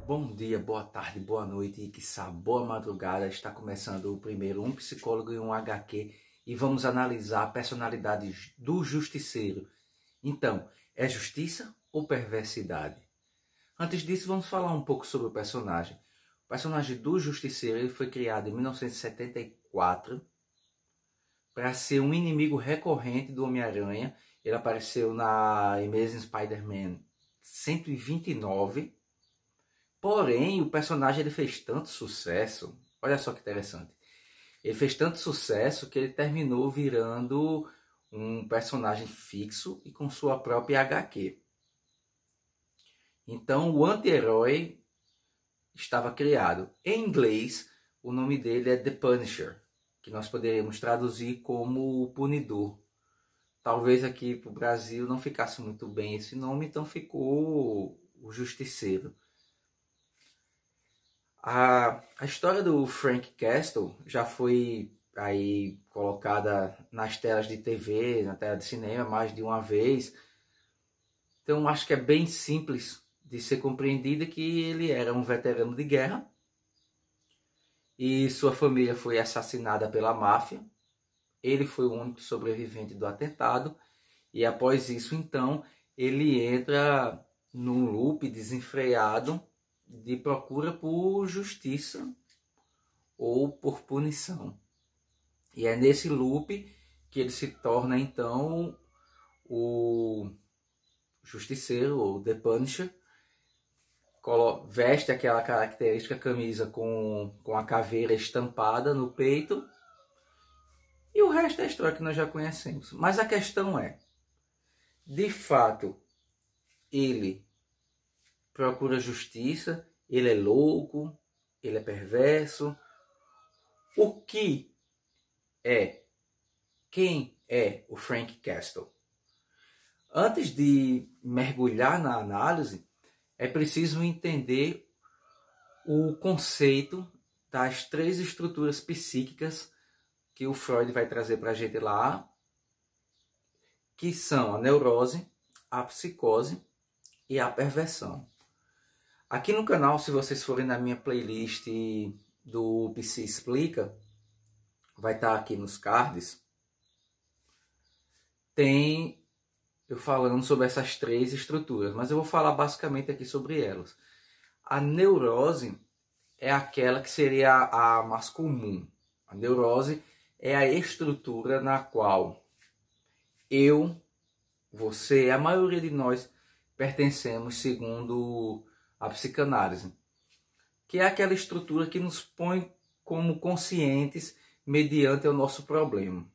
Bom dia, boa tarde, boa noite e quiçá boa madrugada. Está começando o primeiro Um Psicólogo e um HQ e vamos analisar a personalidade do Justiceiro. Então, é justiça ou perversidade? Antes disso, vamos falar um pouco sobre o personagem. O personagem do Justiceiro ele foi criado em 1974 para ser um inimigo recorrente do Homem-Aranha. Ele apareceu na Amazing Spider-Man 129. Porém, o personagem ele fez tanto sucesso, olha só que interessante, ele fez tanto sucesso que ele terminou virando um personagem fixo e com sua própria HQ. Então, o anti-herói estava criado. Em inglês, o nome dele é The Punisher, que nós poderíamos traduzir como o Punidor. Talvez aqui para o Brasil não ficasse muito bem esse nome, então ficou o Justiceiro. A história do Frank Castle já foi aí colocada nas telas de TV, na tela de cinema, mais de uma vez. Então acho que é bem simples de ser compreendida que ele era um veterano de guerra e sua família foi assassinada pela máfia. Ele foi o único sobrevivente do atentado e após isso então ele entra num loop desenfreado de procura por justiça ou por punição. E é nesse loop que ele se torna então o Justiceiro, ou The Punisher. Veste aquela característica camisa com a caveira estampada no peito. E o resto é a história que nós já conhecemos. Mas a questão é, de fato, ele procura justiça, ele é louco, ele é perverso. O que é? Quem é o Frank Castle? Antes de mergulhar na análise, é preciso entender o conceito das três estruturas psíquicas que o Freud vai trazer para a gente lá, que são a neurose, a psicose e a perversão. Aqui no canal, se vocês forem na minha playlist do Psi Explica, vai estar aqui nos cards, tem eu falando sobre essas três estruturas, mas eu vou falar basicamente aqui sobre elas. A neurose é aquela que seria a mais comum. A neurose é a estrutura na qual eu, você, a maioria de nós pertencemos segundo a psicanálise, que é aquela estrutura que nos põe como conscientes mediante o nosso problema,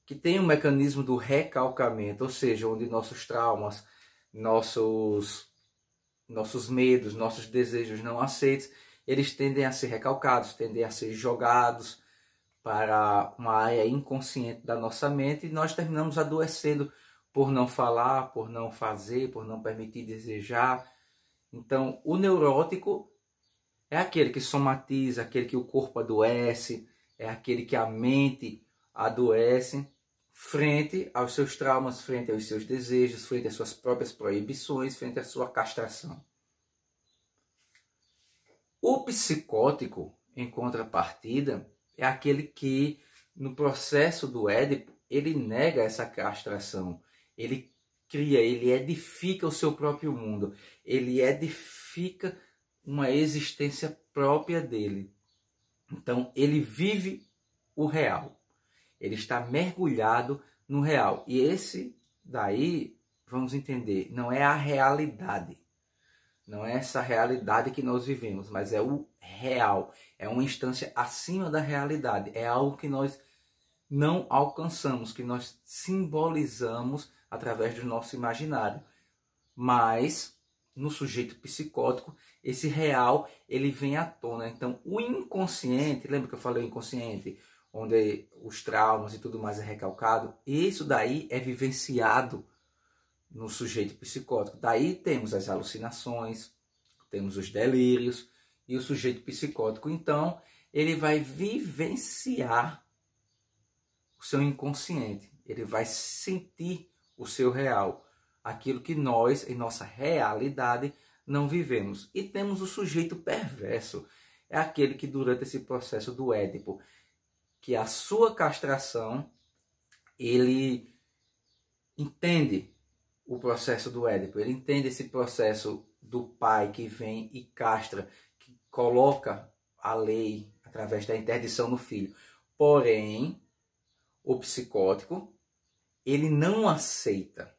que tem um mecanismo do recalcamento, ou seja, onde nossos traumas, nossos medos, nossos desejos não aceitos, eles tendem a ser recalcados, tendem a ser jogados para uma área inconsciente da nossa mente e nós terminamos adoecendo por não falar, por não fazer, por não permitir desejar. Então, o neurótico é aquele que somatiza, aquele que o corpo adoece, é aquele que a mente adoece frente aos seus traumas, frente aos seus desejos, frente às suas próprias proibições, frente à sua castração. O psicótico, em contrapartida, é aquele que, no processo do Édipo, ele nega essa castração, ele cria, ele edifica o seu próprio mundo, ele edifica uma existência própria dele. Então, ele vive o real, ele está mergulhado no real. E esse daí, vamos entender, não é a realidade, não é essa realidade que nós vivemos, mas é o real, é uma instância acima da realidade, é algo que nós não alcançamos, que nós simbolizamos através do nosso imaginário. Mas no sujeito psicótico, esse real ele vem à tona. Então o inconsciente, lembra que eu falei o inconsciente, onde os traumas e tudo mais é recalcado? Isso daí é vivenciado no sujeito psicótico. Daí temos as alucinações, temos os delírios e o sujeito psicótico. Então ele vai vivenciar o seu inconsciente, ele vai sentir o seu real, aquilo que nós, em nossa realidade, não vivemos. E temos o sujeito perverso, é aquele que durante esse processo do Édipo, que a sua castração, ele entende o processo do Édipo, ele entende esse processo do pai que vem e castra, que coloca a lei através da interdição no filho. Porém, o psicótico, ele não aceita.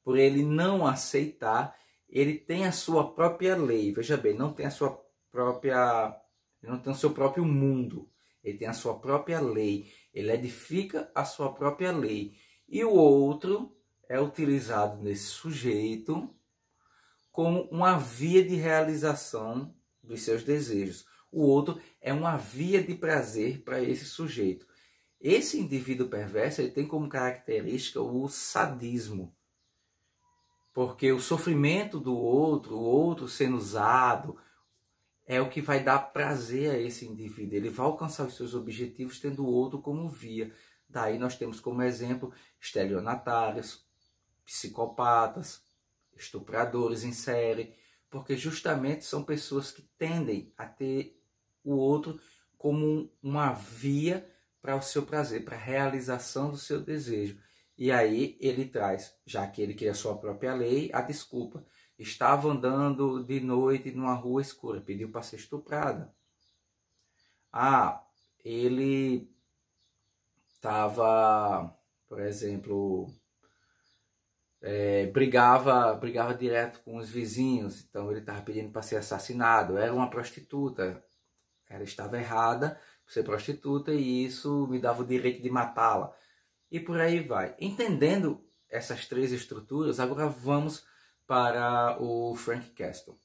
Por ele não aceitar, ele tem a sua própria lei. Veja bem, não tem a sua própria, ele não tem o seu próprio mundo. Ele tem a sua própria lei. Ele edifica a sua própria lei. E o outro é utilizado nesse sujeito como uma via de realização dos seus desejos. O outro é uma via de prazer para esse sujeito. Esse indivíduo perverso, ele tem como característica o sadismo. Porque o sofrimento do outro, o outro sendo usado, é o que vai dar prazer a esse indivíduo. Ele vai alcançar os seus objetivos tendo o outro como via. Daí nós temos como exemplo estelionatários, psicopatas, estupradores em série, porque justamente são pessoas que tendem a ter o outro como uma via para o seu prazer, para a realização do seu desejo. E aí ele traz, já que ele cria a sua própria lei, a desculpa. Estava andando de noite numa rua escura, pediu para ser estuprada. Ele estava, por exemplo, brigava direto com os vizinhos, então ele estava pedindo para ser assassinado. Era uma prostituta, ela estava errada por ser prostituta e isso me dava o direito de matá-la. E por aí vai. Entendendo essas três estruturas, agora vamos para o Frank Castle.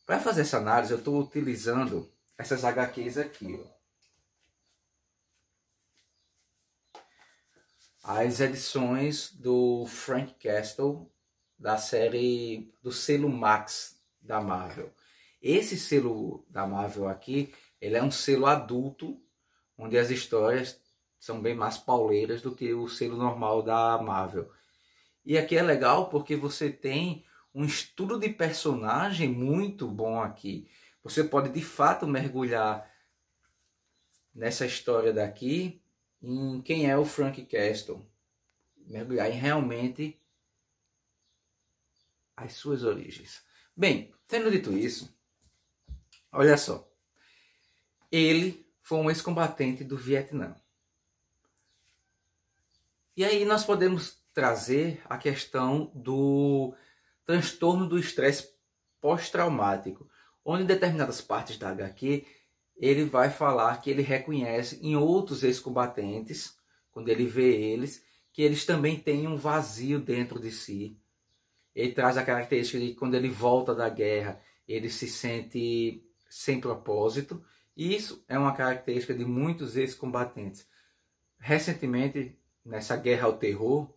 Para fazer essa análise, eu estou utilizando essas HQs aqui, ó. As edições do Frank Castle, da série do selo Max da Marvel. Esse selo da Marvel aqui, ele é um selo adulto, onde as histórias são bem mais pauleiras do que o selo normal da Marvel. E aqui é legal porque você tem um estudo de personagem muito bom aqui. Você pode de fato mergulhar nessa história daqui, em quem é o Frank Castle, mergulhar em realmente as suas origens. Bem, tendo dito isso, olha só, ele foi um ex-combatente do Vietnã. E aí nós podemos trazer a questão do transtorno do estresse pós-traumático, onde em determinadas partes da HQ ele vai falar que ele reconhece em outros ex-combatentes, quando ele vê eles, que eles também têm um vazio dentro de si. Ele traz a característica de que quando ele volta da guerra, ele se sente sem propósito. E isso é uma característica de muitos ex-combatentes. Recentemente, nessa guerra ao terror,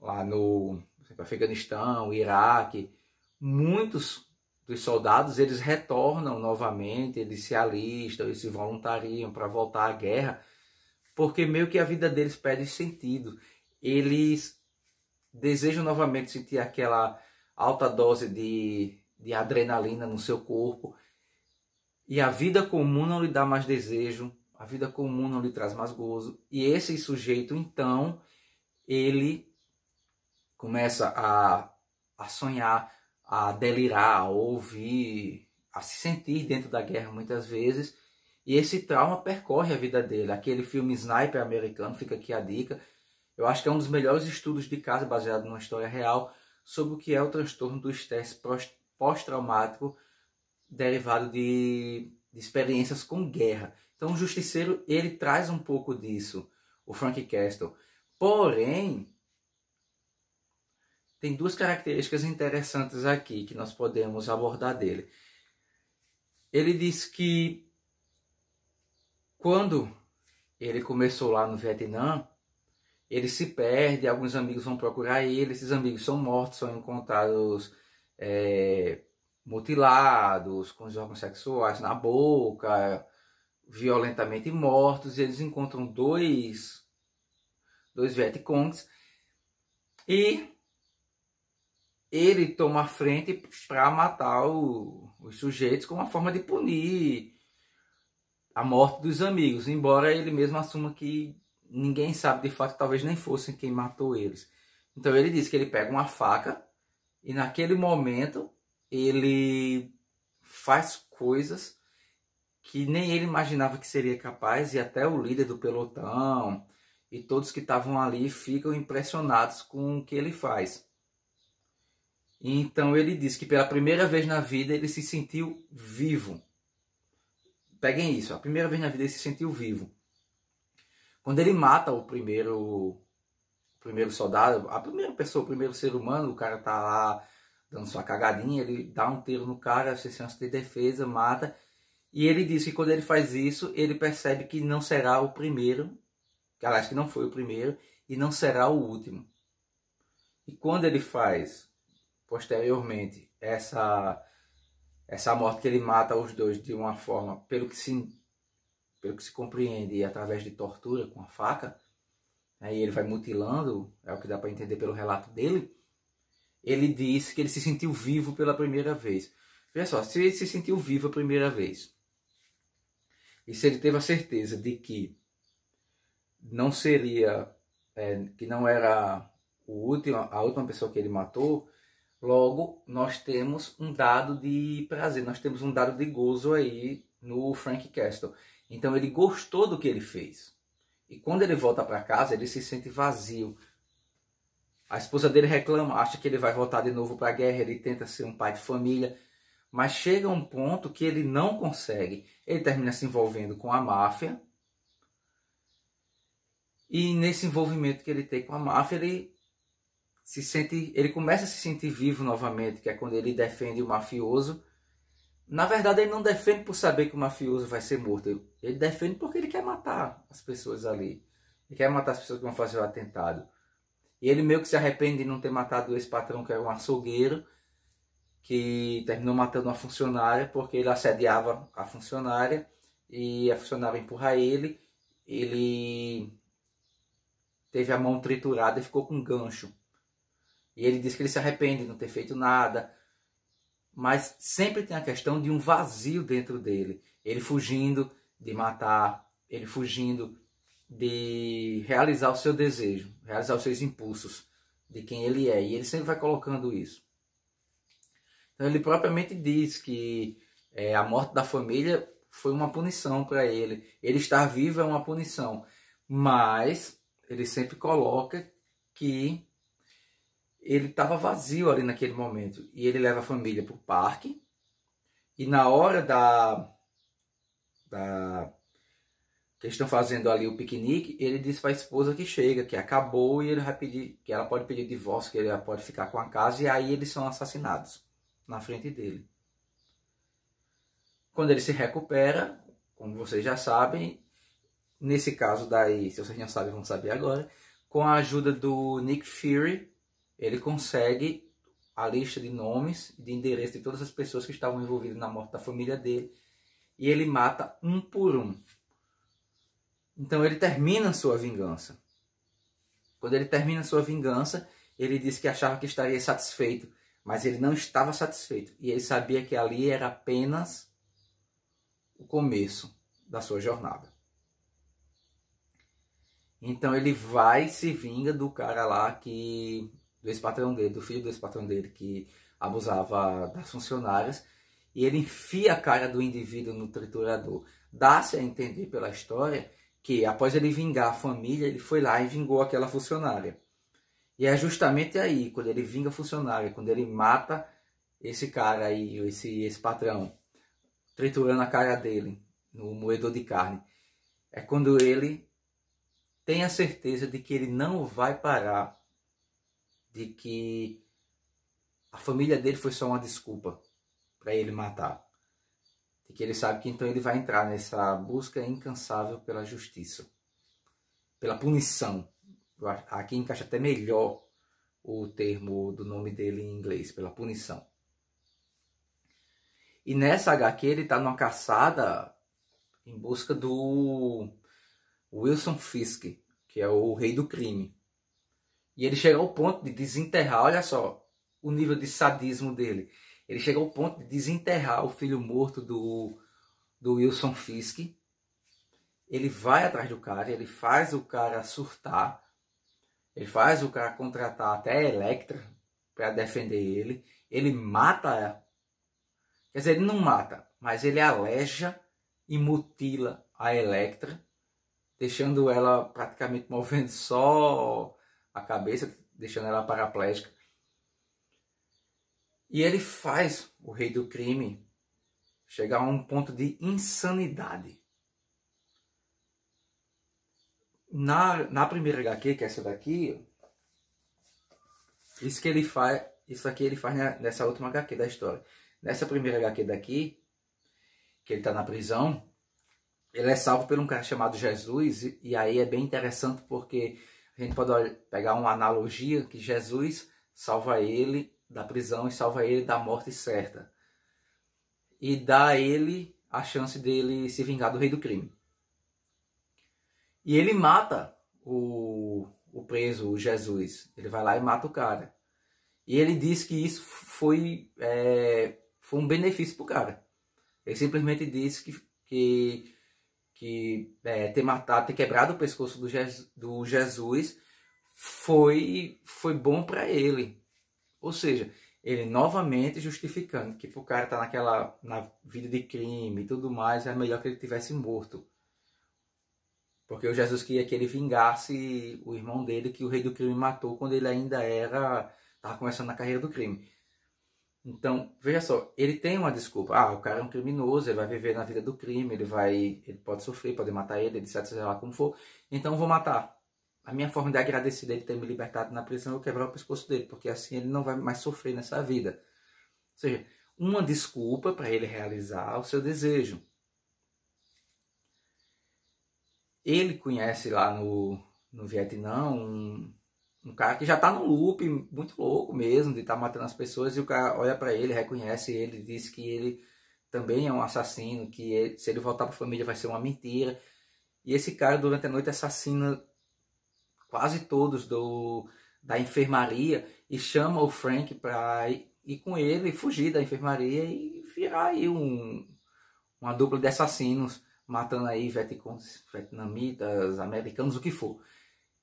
lá no Afeganistão, Iraque, muitos dos soldados, eles retornam novamente, eles se alistam, eles se voluntariam para voltar à guerra, porque meio que a vida deles perde sentido. Eles desejam novamente sentir aquela alta dose de adrenalina no seu corpo, e a vida comum não lhe dá mais desejo, a vida comum não lhe traz mais gozo, e esse sujeito, então, ele começa a sonhar, a delirar, a ouvir, a se sentir dentro da guerra muitas vezes. E esse trauma percorre a vida dele. Aquele filme Sniper americano, fica aqui a dica. Eu acho que é um dos melhores estudos de caso, baseado numa história real, sobre o que é o transtorno do estresse pós-traumático derivado de experiências com guerra. Então o Justiceiro, ele traz um pouco disso, o Frank Castle. Porém, tem duas características interessantes aqui que nós podemos abordar dele. Ele diz que quando ele começou lá no Vietnã, ele se perde, alguns amigos vão procurar ele, esses amigos são mortos, são encontrados mutilados, com os órgãos sexuais na boca, violentamente mortos, e eles encontram dois Vietcongs e ele toma a frente para matar os sujeitos como uma forma de punir a morte dos amigos, embora ele mesmo assuma que ninguém sabe de fato, talvez nem fossem quem matou eles. Então ele diz que ele pega uma faca e naquele momento ele faz coisas que nem ele imaginava que seria capaz, e até o líder do pelotão e todos que estavam ali ficam impressionados com o que ele faz. Então ele diz que pela primeira vez na vida ele se sentiu vivo. Peguem isso, a primeira vez na vida ele se sentiu vivo. Quando ele mata o primeiro soldado, a primeira pessoa, o primeiro ser humano, o cara tá lá dando sua cagadinha, ele dá um tiro no cara, sem chance de defesa, mata. E ele diz que quando ele faz isso, ele percebe que não será o primeiro, aliás, que não foi o primeiro, e não será o último. E quando ele faz, posteriormente, essa morte que ele mata os dois de uma forma, pelo que se compreende, e através de tortura com a faca, aí ele vai mutilando, é o que dá para entender pelo relato dele, ele diz que ele se sentiu vivo pela primeira vez. Veja só, se ele se sentiu vivo a primeira vez, e se ele teve a certeza de que não seria, que não era a última pessoa que ele matou, logo nós temos um dado de prazer, nós temos um dado de gozo aí no Frank Castle. Então ele gostou do que ele fez. E quando ele volta para casa, ele se sente vazio. A esposa dele reclama, acha que ele vai voltar de novo para a guerra, ele tenta ser um pai de família, mas chega um ponto que ele não consegue. Ele termina se envolvendo com a máfia. E nesse envolvimento que ele tem com a máfia, ele começa a se sentir vivo novamente, que é quando ele defende o mafioso. Na verdade, ele não defende por saber que o mafioso vai ser morto. Ele defende porque ele quer matar as pessoas ali. Ele quer matar as pessoas que vão fazer o atentado. E ele meio que se arrepende de não ter matado esse patrão, que era um açougueiro, que terminou matando uma funcionária porque ele assediava a funcionária e a funcionária empurra ele. Ele teve a mão triturada e ficou com um gancho. E ele diz que ele se arrepende de não ter feito nada. Mas sempre tem a questão de um vazio dentro dele. Ele fugindo de matar, ele fugindo de realizar o seu desejo, realizar os seus impulsos, de quem ele é. E ele sempre vai colocando isso. Então ele propriamente diz que a morte da família foi uma punição para ele. Ele estar vivo é uma punição. Mas ele sempre coloca que ele estava vazio ali naquele momento. E ele leva a família para o parque. E na hora que eles estão fazendo ali o piquenique, ele diz para a esposa que chega, que acabou, e ele vai pedir, que ela pode pedir divórcio, que ele pode ficar com a casa, e aí eles são assassinados na frente dele. Quando ele se recupera, como vocês já sabem, nesse caso daí, se vocês não sabem, vão saber agora, com a ajuda do Nick Fury, ele consegue a lista de nomes e de endereços de todas as pessoas que estavam envolvidas na morte da família dele, e ele mata um por um. Então ele termina sua vingança. Quando ele termina sua vingança, ele disse que achava que estaria satisfeito, mas ele não estava satisfeito. E ele sabia que ali era apenas o começo da sua jornada. Então ele vai e se vinga do cara lá, do ex-patrão dele, do filho do ex-patrão dele, que abusava das funcionárias. E ele enfia a cara do indivíduo no triturador. Dá-se a entender pela história que após ele vingar a família, ele foi lá e vingou aquela funcionária. E é justamente aí, quando ele vinga a funcionária, quando ele mata esse cara aí, esse patrão, triturando a cara dele no moedor de carne, é quando ele tem a certeza de que ele não vai parar, de que a família dele foi só uma desculpa para ele matar. De que ele sabe que então ele vai entrar nessa busca incansável pela justiça, pela punição. Aqui encaixa até melhor o termo do nome dele em inglês, pela punição. E nessa HQ ele está numa caçada em busca do Wilson Fisk, que é o rei do crime. E ele chega ao ponto de desenterrar, olha só, o nível de sadismo dele. Ele chega ao ponto de desenterrar o filho morto do Wilson Fisk. Ele vai atrás do cara, ele faz o cara surtar, ele faz o cara contratar até a Elektra para defender ele. Ele mata, quer dizer, ele não mata, mas ele aleja e mutila a Elektra, deixando ela praticamente movendo só a cabeça, deixando ela paraplégica. E ele faz o rei do crime chegar a um ponto de insanidade. Na primeira HQ, que é essa daqui, isso aqui ele faz nessa última HQ da história. Nessa primeira HQ daqui, que ele está na prisão, ele é salvo por um cara chamado Jesus, e aí é bem interessante porque a gente pode pegar uma analogia que Jesus salva ele da prisão e salva ele da morte certa. E dá a ele a chance dele se vingar do rei do crime. E ele mata o preso, o Jesus. Ele vai lá e mata o cara. E ele diz que isso foi um benefício para o cara. Ele simplesmente disse que ter quebrado o pescoço do Jesus foi bom para ele. Ou seja, ele novamente justificando que para o cara estar na vida de crime e tudo mais, é melhor que ele tivesse morto. Porque o Jesus queria que ele vingasse o irmão dele, que o rei do crime matou quando ele ainda estava começando na carreira do crime. Então, veja só, ele tem uma desculpa. O cara é um criminoso, ele vai viver na vida do crime, ele pode sofrer, pode matar ele, etc, sei lá como for. Então, eu vou matar. A minha forma de agradecer dele ter me libertado na prisão é eu quebrar o pescoço dele, porque assim ele não vai mais sofrer nessa vida. Ou seja, uma desculpa para ele realizar o seu desejo. Ele conhece lá no Vietnã um cara que já está num loop muito louco mesmo, de estar matando as pessoas, e o cara olha para ele, reconhece ele, diz que ele também é um assassino, que se ele voltar para a família vai ser uma mentira. E esse cara durante a noite assassina quase todos da enfermaria e chama o Frank para ir com ele, fugir da enfermaria e virar aí uma dupla de assassinos, matando aí vietnamitas, americanos, o que for.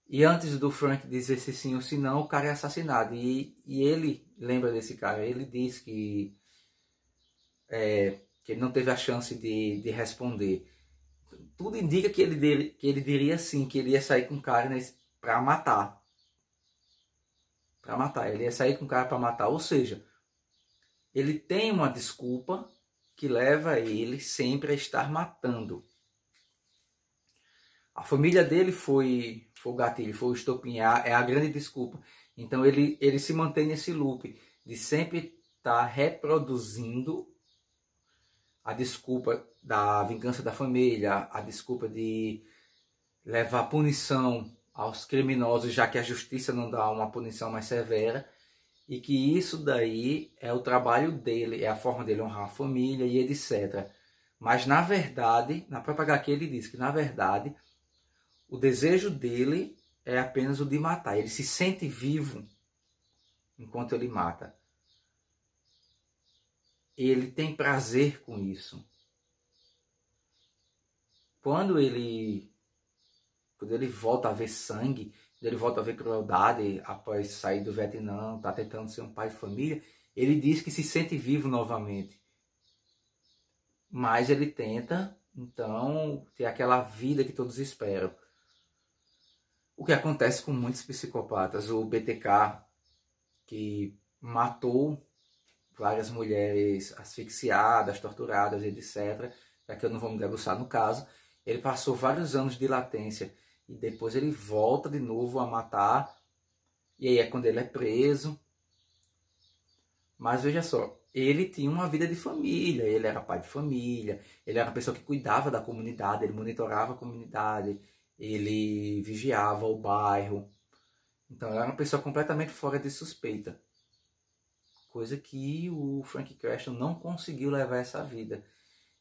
E antes do Frank dizer se sim ou se não, o cara é assassinado. E ele lembra desse cara, ele diz que ele não teve a chance de responder. Tudo indica que ele diria sim, que ele ia sair com o cara para matar. Ele ia sair com o cara para matar. Ou seja, ele tem uma desculpa que leva ele sempre a estar matando. A família dele foi o gatilho, foi o estopim, é a grande desculpa. Então ele se mantém nesse loop de sempre estar reproduzindo a desculpa da vingança da família, a desculpa de levar punição aos criminosos, já que a justiça não dá uma punição mais severa, e que isso daí é o trabalho dele, é a forma dele honrar a família e etc. Mas na verdade, na própria HQ ele diz que na verdade o desejo dele é apenas o de matar. Ele se sente vivo enquanto ele mata. Ele tem prazer com isso. Quando ele volta a ver sangue, quando ele volta a ver crueldade após sair do Vietnã, está tentando ser um pai de família, ele diz que se sente vivo novamente. Mas ele tenta, então, ter aquela vida que todos esperam. O que acontece com muitos psicopatas. O BTK, que matou várias mulheres asfixiadas, torturadas, etc. Já que eu não vou me debruçar no caso. Ele passou vários anos de latência. E depois ele volta de novo a matar. E aí é quando ele é preso. Mas veja só, ele tinha uma vida de família. Ele era pai de família. Ele era uma pessoa que cuidava da comunidade. Ele monitorava a comunidade. Ele vigiava o bairro. Então, ele era uma pessoa completamente fora de suspeita. Coisa que o Frank Castle não conseguiu levar essa vida.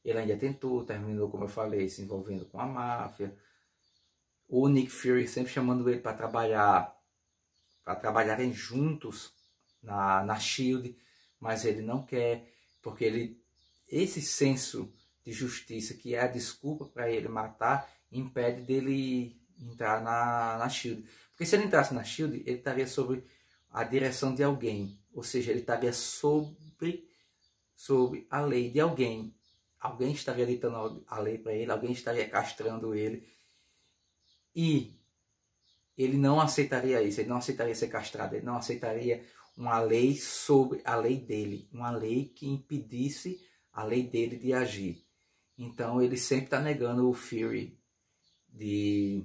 Ele ainda tentou, terminou, como eu falei, se envolvendo com a máfia. O Nick Fury sempre chamando ele para trabalharem juntos na SHIELD, mas ele não quer, porque esse senso de justiça, que é a desculpa para ele matar, impede dele entrar na SHIELD. Porque se ele entrasse na SHIELD, ele estaria sob a direção de alguém, ou seja, ele estaria sobre a lei de alguém. Alguém estaria ditando a lei para ele, alguém estaria castrando ele, e ele não aceitaria isso, ele não aceitaria ser castrado, ele não aceitaria uma lei sobre a lei dele, uma lei que impedisse a lei dele de agir. Então ele sempre está negando o Fury de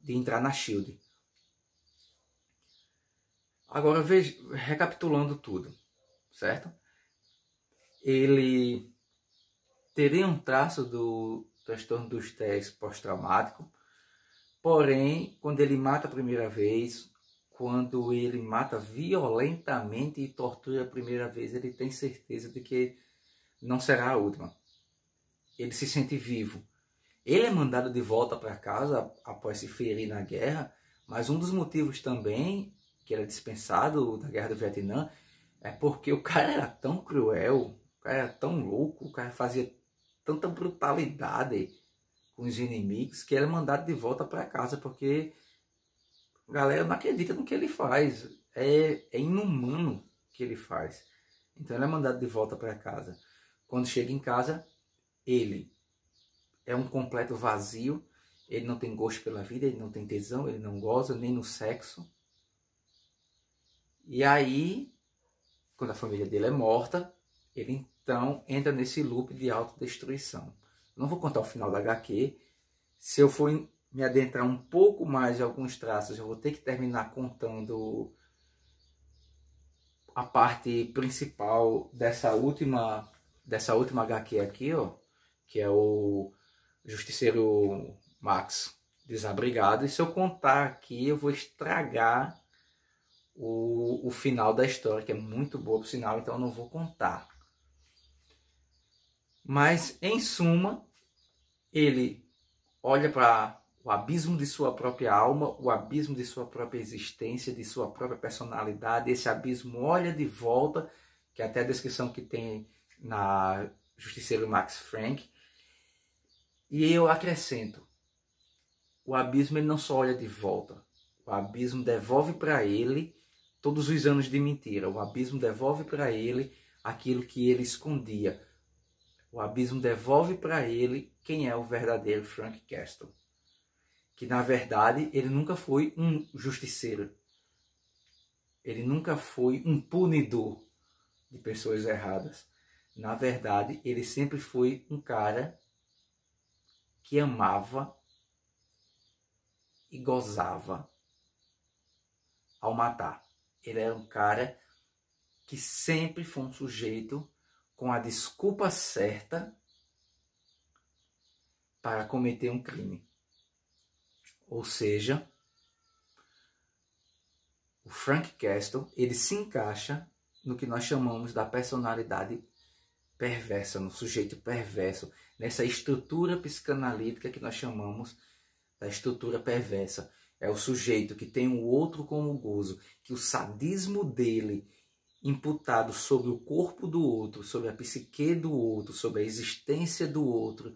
entrar na SHIELD. Agora, veja, recapitulando tudo, certo? Ele teria um traço do transtorno do estresse pós-traumático, porém, quando ele mata a primeira vez, quando ele mata violentamente e tortura a primeira vez, ele tem certeza de que não será a última. Ele se sente vivo. Ele é mandado de volta para casa após se ferir na guerra, mas um dos motivos também que ele é dispensado da guerra do Vietnã é porque o cara era tão cruel, o cara era tão louco, o cara fazia tanta brutalidade com os inimigos, que ele é mandado de volta para casa, porque a galera não acredita no que ele faz. É inumano o que ele faz. Então ele é mandado de volta para casa. Quando chega em casa, ele é um completo vazio, ele não tem gosto pela vida, ele não tem tesão, ele não goza nem no sexo. E aí, quando a família dele é morta, ele então entra nesse loop de autodestruição. Não vou contar o final da HQ. Se eu for me adentrar um pouco mais em alguns traços, eu vou ter que terminar contando a parte principal dessa última HQ aqui, ó, que é o Justiceiro Max Desabrigado. E se eu contar aqui, eu vou estragar o final da história, que é muito boa por sinal, então eu não vou contar. Mas, em suma, ele olha para o abismo de sua própria alma, o abismo de sua própria existência, de sua própria personalidade. Esse abismo olha de volta, que é até a descrição que tem na Justiceiro Max Frank. E eu acrescento, o abismo ele não só olha de volta, o abismo devolve para ele todos os anos de mentira. O abismo devolve para ele aquilo que ele escondia. O abismo devolve para ele quem é o verdadeiro Frank Castle. Que na verdade ele nunca foi um justiceiro. Ele nunca foi um punidor de pessoas erradas. Na verdade, ele sempre foi um cara que amava e gozava ao matar. Ele era um cara que sempre foi um sujeito com a desculpa certa para cometer um crime. Ou seja, o Frank Castle, ele se encaixa no que nós chamamos da personalidade perversa, no sujeito perverso, nessa estrutura psicanalítica que nós chamamos da estrutura perversa. É o sujeito que tem o outro como gozo, que o sadismo dele, imputado sobre o corpo do outro, sobre a psique do outro, sobre a existência do outro,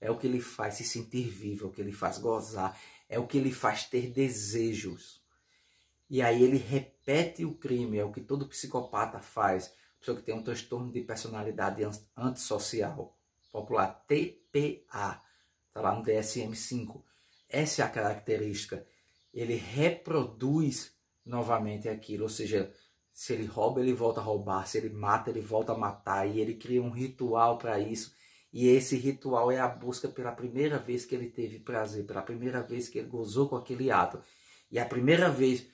é o que ele faz se sentir vivo, é o que ele faz gozar, é o que ele faz ter desejos. E aí ele repete o crime, é o que todo psicopata faz. Pessoa que tem um transtorno de personalidade antissocial, popular TPA, está lá no DSM-5. Essa é a característica. Ele reproduz novamente aquilo, ou seja, se ele rouba, ele volta a roubar, se ele mata, ele volta a matar, e ele cria um ritual para isso. E esse ritual é a busca pela primeira vez que ele teve prazer, pela primeira vez que ele gozou com aquele ato. E a primeira vez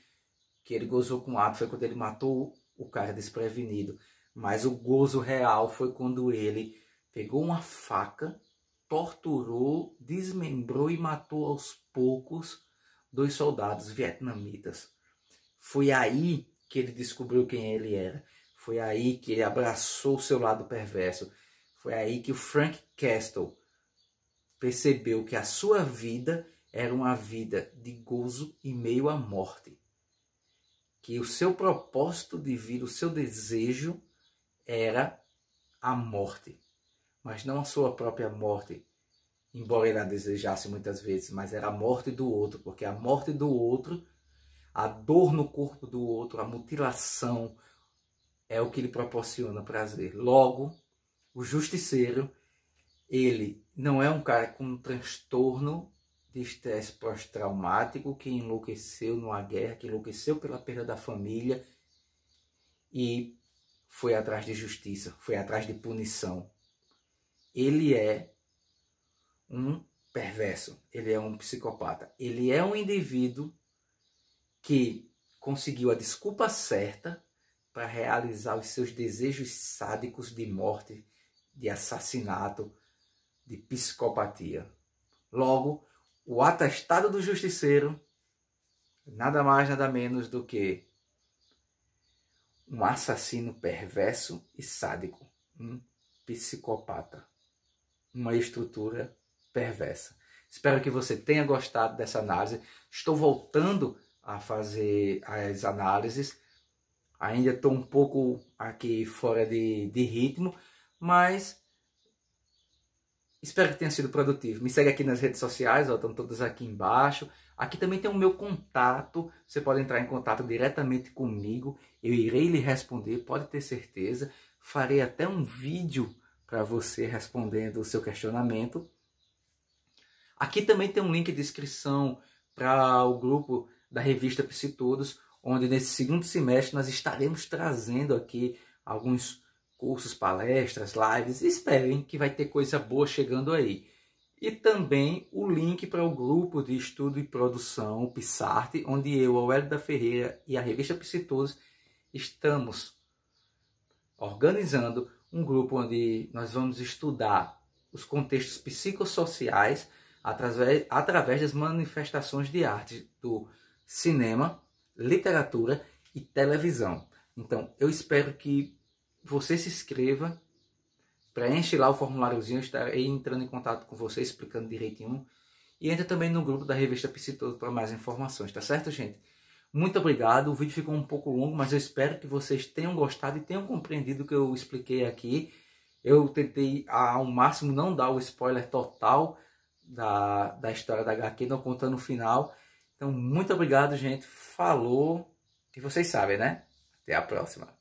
que ele gozou com o ato foi quando ele matou o cara desprevenido. Mas o gozo real foi quando ele pegou uma faca, torturou, desmembrou e matou aos poucos 2 soldados vietnamitas. Foi aí que ele descobriu quem ele era. Foi aí que ele abraçou o seu lado perverso. Foi aí que o Frank Castle percebeu que a sua vida era uma vida de gozo e meio à morte. que o seu propósito de vida, o seu desejo era a morte, mas não a sua própria morte, embora ele a desejasse muitas vezes, mas era a morte do outro, porque a morte do outro, a dor no corpo do outro, a mutilação, é o que lhe proporciona prazer. Logo, o justiceiro, ele não é um cara com um transtorno de estresse pós-traumático que enlouqueceu numa guerra, que enlouqueceu pela perda da família e foi atrás de justiça, foi atrás de punição. Ele é um perverso, ele é um psicopata. Ele é um indivíduo que conseguiu a desculpa certa para realizar os seus desejos sádicos de morte, de assassinato, de psicopatia. Logo, o atestado do justiceiro, nada mais, nada menos do que um assassino perverso e sádico, um psicopata, uma estrutura perversa. Espero que você tenha gostado dessa análise. Estou voltando a fazer as análises. Ainda estou um pouco aqui fora de ritmo, mas espero que tenha sido produtivo. Me segue aqui nas redes sociais, ó, estão todas aqui embaixo. Aqui também tem o meu contato. Você pode entrar em contato diretamente comigo. Eu irei lhe responder, pode ter certeza. Farei até um vídeo para você respondendo o seu questionamento. Aqui também tem um link de inscrição para o grupo da revista Psitodos, onde nesse segundo semestre nós estaremos trazendo aqui alguns cursos, palestras, lives. Esperem que vai ter coisa boa chegando aí. E também o link para o grupo de estudo e produção, o PSART, onde eu, Auélio da Ferreira e a revista Psitodos estamos organizando um grupo onde nós vamos estudar os contextos psicossociais através das manifestações de arte do cinema, literatura e televisão. Então, eu espero que você se inscreva, preenche lá o formuláriozinho, eu estarei entrando em contato com você, explicando direitinho. E entre também no grupo da revista Psitodos para mais informações, tá certo, gente? Muito obrigado, o vídeo ficou um pouco longo, mas eu espero que vocês tenham gostado e tenham compreendido o que eu expliquei aqui. Eu tentei ao máximo não dar o spoiler total da história da HQ, não contando o final. Então, muito obrigado, gente. Falou. E vocês sabem, né? Até a próxima.